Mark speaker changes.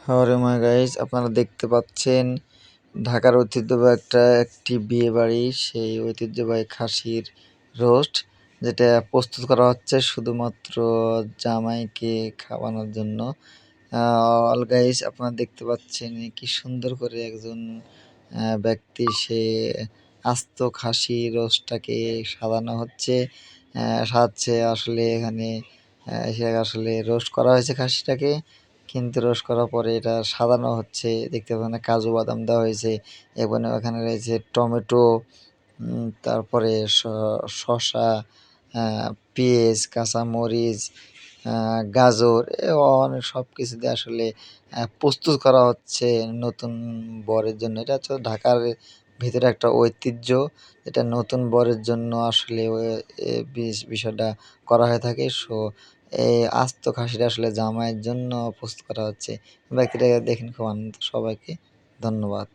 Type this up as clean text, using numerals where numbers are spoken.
Speaker 1: হরে মা গাইস, আপনারা দেখতে পাচ্ছেন ঢাকার ঐতিহ্যবাহী একটি বিয়ে বাড়ি। সেই ঐতিহ্যবাহী খাসির রোস্ট যেটা প্রস্তুত করা হচ্ছে শুধুমাত্র জামাইকে খাওয়ানোর জন্য। অল গাইস, আপনারা দেখতে পাচ্ছেন কি সুন্দর করে একজন ব্যক্তি সে আস্ত খাসি রোস্টটাকে সাজানো হচ্ছে। সাজাচ্ছে আসলে এখানে সে আসলে রোস্ট করা হয়েছে খাসিটাকে, কিন্তু রোস্ট করার পরে এটা সাজানো হচ্ছে। দেখতে পাচ্ছেন কাজু বাদাম দেওয়া হয়েছে এবং এখানে রয়েছে টমেটো, তারপরে শসা, পেঁয়াজ, কাঁচামরিচ, গাজর অনেক সব কিছু দিয়ে আসলে প্রস্তুত করা হচ্ছে নতুন বরের জন্য। এটা হচ্ছে ঢাকার ভিতরে একটা ঐতিহ্য, এটা নতুন বরের জন্য আসলে বিষয়টা করা হয়ে থাকে। সো এই আস্ত খাসিটা আসলে জামাইয়ের জন্য প্রস্তুত করা হচ্ছে। ব্যক্তিটাকে দেখেন খুব আনন্দ। সবাইকে ধন্যবাদ।